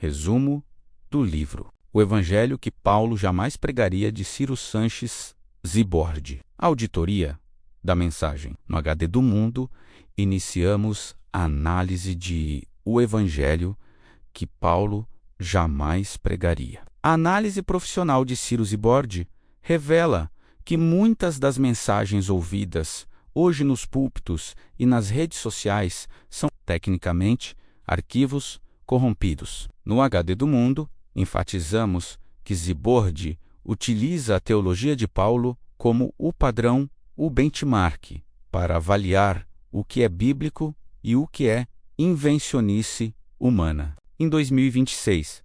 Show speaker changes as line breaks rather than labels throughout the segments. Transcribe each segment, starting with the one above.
Resumo do livro: O Evangelho que Paulo jamais pregaria, de Ciro Sanches Zibordi. Auditoria da mensagem. No HD do Mundo, iniciamos a análise de O Evangelho que Paulo jamais pregaria. A análise profissional de Ciro Zibordi revela que muitas das mensagens ouvidas hoje nos púlpitos e nas redes sociais são, tecnicamente, arquivos corrompidos. No HD do Mundo, enfatizamos que Zibordi utiliza a teologia de Paulo como o padrão, o benchmark, para avaliar o que é bíblico e o que é invencionice humana. Em 2026,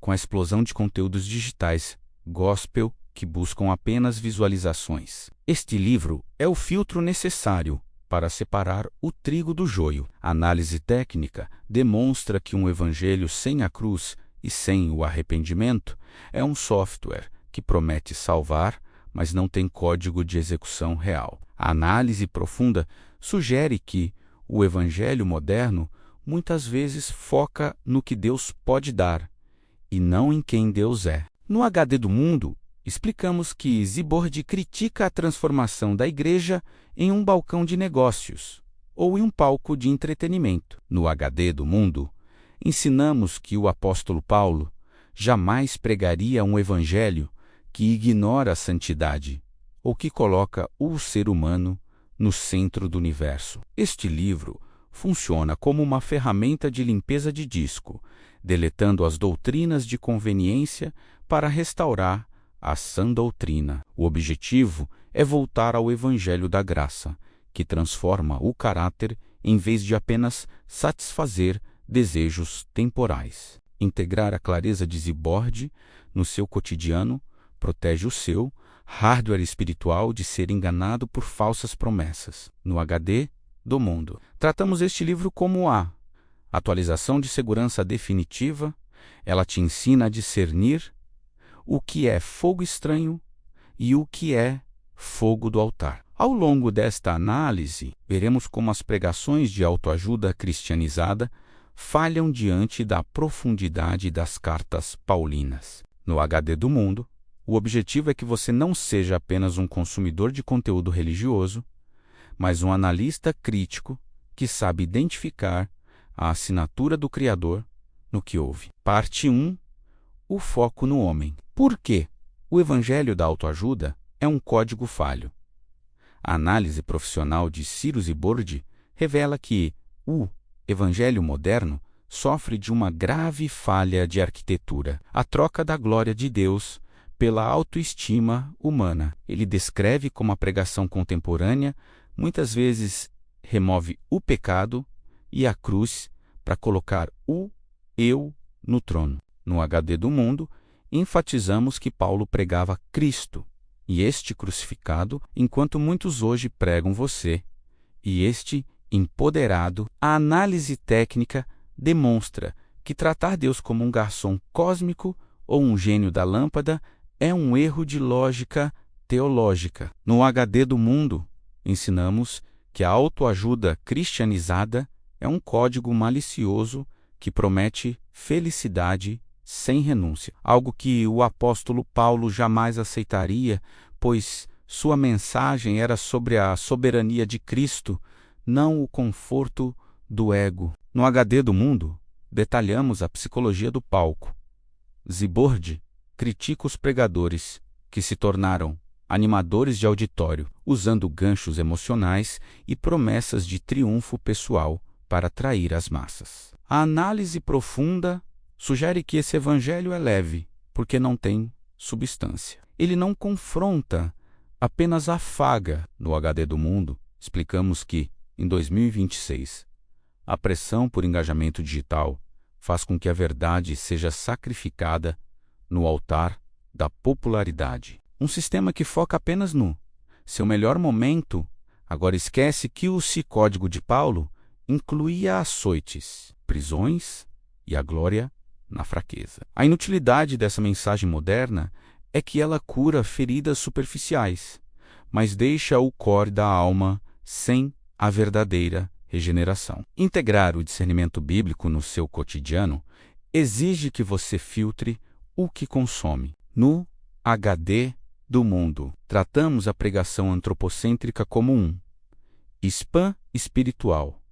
com a explosão de conteúdos digitais gospel que buscam apenas visualizações, este livro é o filtro necessário para separar o trigo do joio. A análise técnica demonstra que um evangelho sem a cruz e sem o arrependimento é um software que promete salvar, mas não tem código de execução real. A análise profunda sugere que o evangelho moderno muitas vezes foca no que Deus pode dar e não em quem Deus é. No HD do Mundo, explicamos que Zibordi critica a transformação da igreja em um balcão de negócios ou em um palco de entretenimento. No HD do Mundo, ensinamos que o apóstolo Paulo jamais pregaria um evangelho que ignora a santidade ou que coloca o ser humano no centro do universo. Este livro funciona como uma ferramenta de limpeza de disco, deletando as doutrinas de conveniência para restaurar a sã doutrina. O objetivo é voltar ao Evangelho da Graça, que transforma o caráter em vez de apenas satisfazer desejos temporais. Integrar a clareza de Zibordi no seu cotidiano protege o seu hardware espiritual de ser enganado por falsas promessas. No HD do Mundo, tratamos este livro como a atualização de segurança definitiva. Ela te ensina a discernir o que é fogo estranho e o que é fogo do altar. Ao longo desta análise, veremos como as pregações de autoajuda cristianizada falham diante da profundidade das cartas paulinas. No HD do Mundo, o objetivo é que você não seja apenas um consumidor de conteúdo religioso, mas um analista crítico que sabe identificar a assinatura do Criador no que ouve. Parte 1. O foco no homem. Por quê? O Evangelho da autoajuda é um código falho. A análise profissional de Ciro Zibordi revela que o Evangelho moderno sofre de uma grave falha de arquitetura, a troca da glória de Deus pela autoestima humana. Ele descreve como a pregação contemporânea muitas vezes remove o pecado e a cruz para colocar o eu no trono. No HD do Mundo, enfatizamos que Paulo pregava Cristo e este crucificado, enquanto muitos hoje pregam você, e este empoderado. A análise técnica demonstra que tratar Deus como um garçom cósmico ou um gênio da lâmpada é um erro de lógica teológica. No HD do Mundo, ensinamos que a autoajuda cristianizada é um código malicioso que promete felicidade sem renúncia, algo que o apóstolo Paulo jamais aceitaria, pois sua mensagem era sobre a soberania de Cristo, não o conforto do ego. No HD do Mundo, detalhamos a psicologia do palco. Zibordi critica os pregadores que se tornaram animadores de auditório, usando ganchos emocionais e promessas de triunfo pessoal para atrair as massas. A análise profunda sugere que esse evangelho é leve, porque não tem substância. Ele não confronta, apenas afaga. No HD do Mundo, explicamos que, em 2026, a pressão por engajamento digital faz com que a verdade seja sacrificada no altar da popularidade. Um sistema que foca apenas no seu melhor momento, agora esquece que o código de Paulo incluía açoites, prisões e a glória na fraqueza. A inutilidade dessa mensagem moderna é que ela cura feridas superficiais, mas deixa o core da alma sem a verdadeira regeneração. Integrar o discernimento bíblico no seu cotidiano exige que você filtre o que consome. No HD do mundo, tratamos a pregação antropocêntrica como um spam espiritual.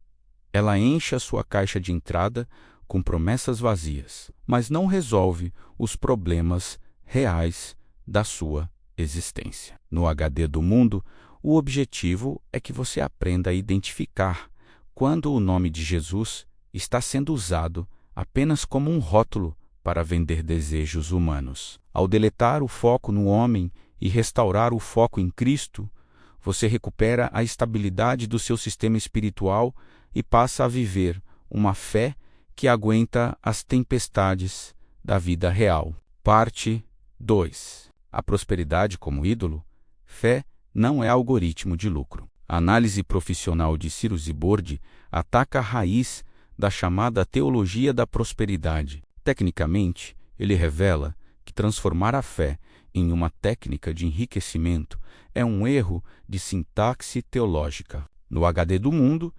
Ela enche a sua caixa de entrada com promessas vazias, mas não resolve os problemas reais da sua existência. No HD do mundo, o objetivo é que você aprenda a identificar quando o nome de Jesus está sendo usado apenas como um rótulo para vender desejos humanos. Ao deletar o foco no homem e restaurar o foco em Cristo, você recupera a estabilidade do seu sistema espiritual e passa a viver uma fé que aguenta as tempestades da vida real. Parte 2. A prosperidade como ídolo? Fé não é algoritmo de lucro. A análise profissional de Ciro Zibordi ataca a raiz da chamada teologia da prosperidade. Tecnicamente, ele revela que transformar a fé em uma técnica de enriquecimento é um erro de sintaxe teológica. No HD do mundo,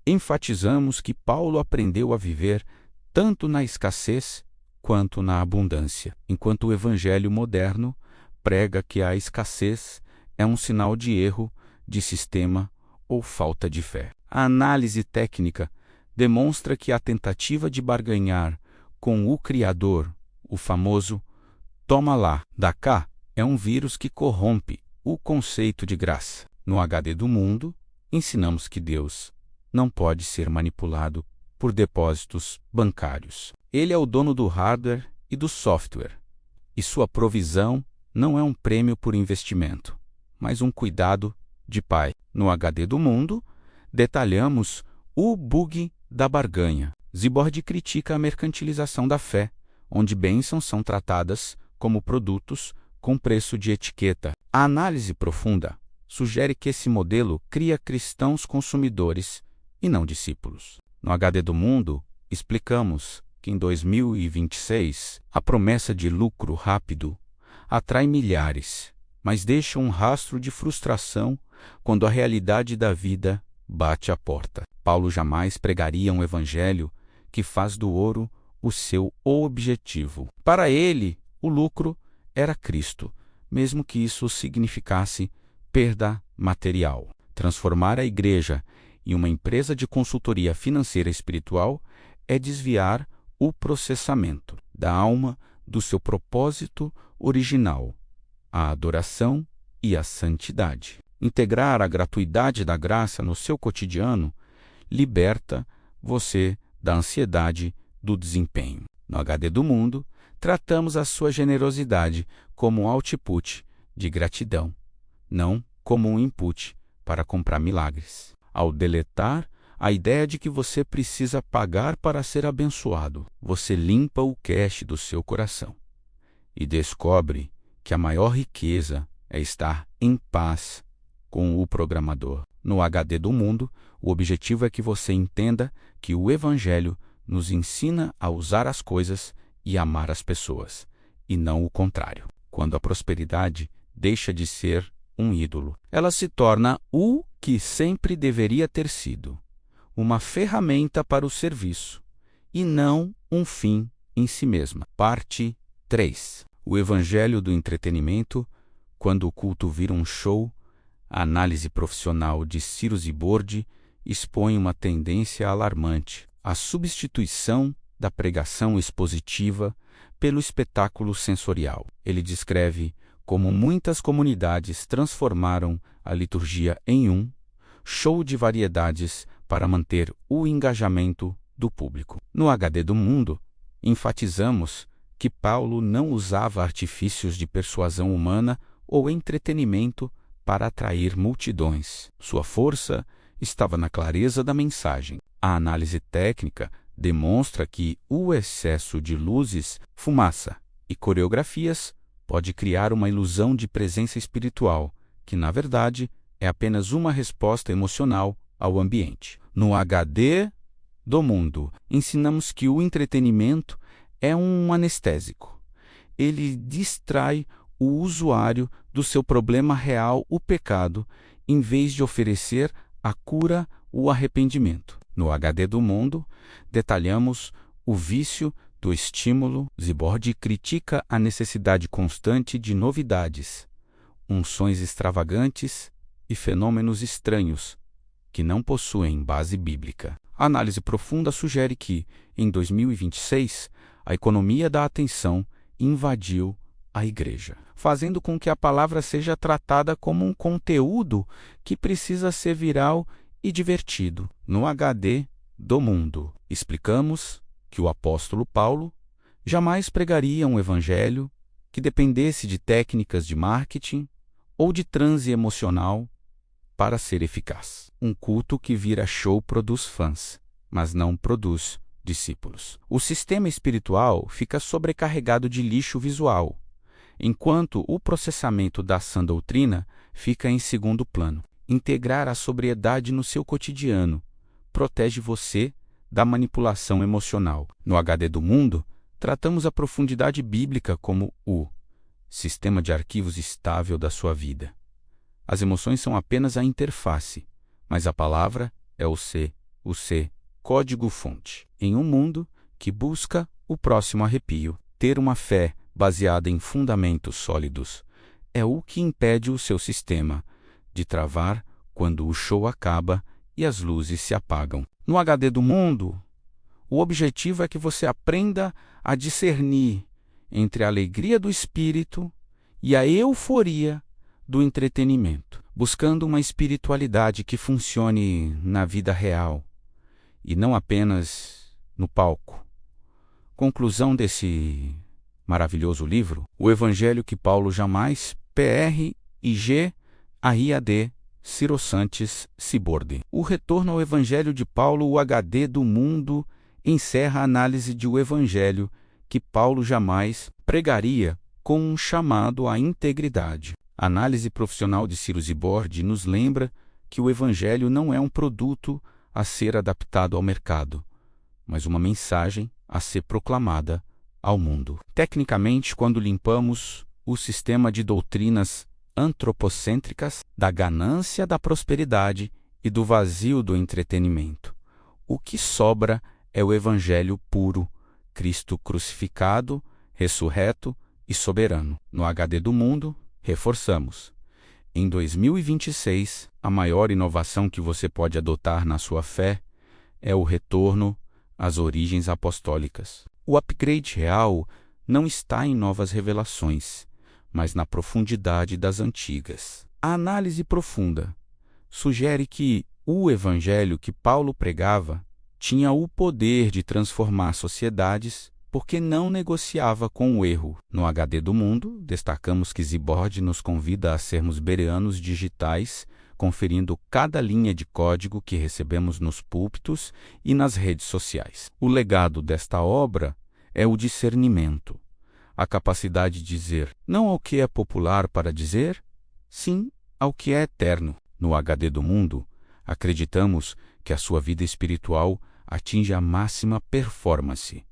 enfatizamos que Paulo aprendeu a viver tanto na escassez quanto na abundância, enquanto o evangelho moderno prega que a escassez é um sinal de erro de sistema ou falta de fé. A análise técnica demonstra que a tentativa de barganhar com o Criador, o famoso toma lá, dá cá, é um vírus que corrompe o conceito de graça. No HD do mundo, ensinamos que Deus não pode ser manipulado por depósitos bancários. Ele é o dono do hardware e do software, e sua provisão não é um prêmio por investimento, mas um cuidado de pai. No HD do mundo, detalhamos o bug da barganha. Zibordi critica a mercantilização da fé, onde bênçãos são tratadas como produtos com preço de etiqueta. A análise profunda sugere que esse modelo cria cristãos consumidores e não discípulos. No HD do mundo, explicamos que em 2026 a promessa de lucro rápido atrai milhares, mas deixa um rastro de frustração quando a realidade da vida bate à porta. Paulo jamais pregaria um evangelho que faz do ouro o seu objetivo. Para ele, o lucro era Cristo, mesmo que isso significasse perda material. Transformar a igreja em uma empresa de consultoria financeira espiritual é desviar o processamento da alma do seu propósito original, a adoração e a santidade. Integrar a gratuidade da graça no seu cotidiano liberta você da ansiedade do desempenho. No HD do mundo, tratamos a sua generosidade como um output de gratidão, não como um input para comprar milagres. Ao deletar a ideia de que você precisa pagar para ser abençoado, você limpa o cache do seu coração e descobre que a maior riqueza é estar em paz com o programador. No HD do mundo, o objetivo é que você entenda que o Evangelho nos ensina a usar as coisas e amar as pessoas, e não o contrário. Quando a prosperidade deixa de ser um ídolo, ela se torna o que sempre deveria ter sido, uma ferramenta para o serviço, e não um fim em si mesma. Parte 3. O Evangelho do entretenimento, quando o culto vira um show. A análise profissional de Ciro Zibordi expõe uma tendência alarmante: a substituição da pregação expositiva pelo espetáculo sensorial. Ele descreve como muitas comunidades transformaram a liturgia em um show de variedades para manter o engajamento do público. No HD do mundo, enfatizamos que Paulo não usava artifícios de persuasão humana ou entretenimento para atrair multidões. Sua força estava na clareza da mensagem. A análise técnica demonstra que o excesso de luzes, fumaça e coreografias pode criar uma ilusão de presença espiritual, que na verdade é apenas uma resposta emocional ao ambiente. No HD do mundo, ensinamos que o entretenimento é um anestésico. Ele distrai o usuário do seu problema real, o pecado, em vez de oferecer a cura, o arrependimento. No HD do mundo, detalhamos o vício do estímulo, Zibord critica a necessidade constante de novidades, unções extravagantes e fenômenos estranhos que não possuem base bíblica. A análise profunda sugere que, em 2026, a economia da atenção invadiu a igreja, fazendo com que a palavra seja tratada como um conteúdo que precisa ser viral e divertido. No HD do Mundo, explicamos que o apóstolo Paulo jamais pregaria um evangelho que dependesse de técnicas de marketing ou de transe emocional para ser eficaz. Um culto que vira show produz fãs, mas não produz discípulos. O sistema espiritual fica sobrecarregado de lixo visual, enquanto o processamento da sã doutrina fica em segundo plano. Integrar a sobriedade no seu cotidiano protege você da manipulação emocional. No HD do Mundo, tratamos a profundidade bíblica como o sistema de arquivos estável da sua vida. As emoções são apenas a interface, mas a palavra é o C, código-fonte. Em um mundo que busca o próximo arrepio, ter uma fé baseada em fundamentos sólidos é o que impede o seu sistema de travar quando o show acaba e as luzes se apagam. No HD do Mundo, o objetivo é que você aprenda a discernir entre a alegria do espírito e a euforia do entretenimento, buscando uma espiritualidade que funcione na vida real e não apenas no palco. Conclusão desse maravilhoso livro: O Evangelho que Paulo jamais, PRIG, AIAD, Ciro Sanches, Zibord. O retorno ao Evangelho de Paulo, o HD do Mundo, encerra a análise de o Evangelho que Paulo jamais pregaria com um chamado à integridade. A análise profissional de Ciro Zibord nos lembra que o Evangelho não é um produto a ser adaptado ao mercado, mas uma mensagem a ser proclamada ao mundo. Tecnicamente, quando limpamos o sistema de doutrinas antropocêntricas da ganância da prosperidade e do vazio do entretenimento, o que sobra é o Evangelho puro, Cristo crucificado, ressurreto e soberano. No HD do Mundo, reforçamos: em 2026, a maior inovação que você pode adotar na sua fé é o retorno às origens apostólicas. O upgrade real não está em novas revelações, mas na profundidade das antigas. A análise profunda sugere que o evangelho que Paulo pregava tinha o poder de transformar sociedades porque não negociava com o erro. No HD do Mundo, destacamos que Zibord nos convida a sermos bereanos digitais, conferindo cada linha de código que recebemos nos púlpitos e nas redes sociais. O legado desta obra é o discernimento, a capacidade de dizer não ao que é popular para dizer, sim ao que é eterno. No HD do Mundo, acreditamos que a sua vida espiritual atinge a máxima performance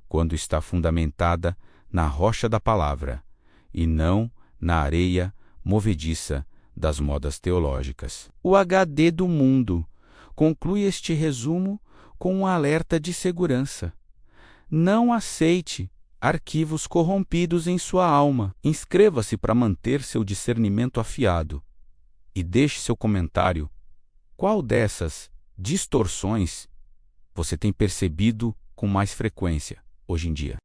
quando está fundamentada na rocha da palavra e não na areia movediça das modas teológicas. O HD do Mundo conclui este resumo com um alerta de segurança. Não aceite arquivos corrompidos em sua alma. Inscreva-se para manter seu discernimento afiado e deixe seu comentário. Qual dessas distorções você tem percebido com mais frequência hoje em dia?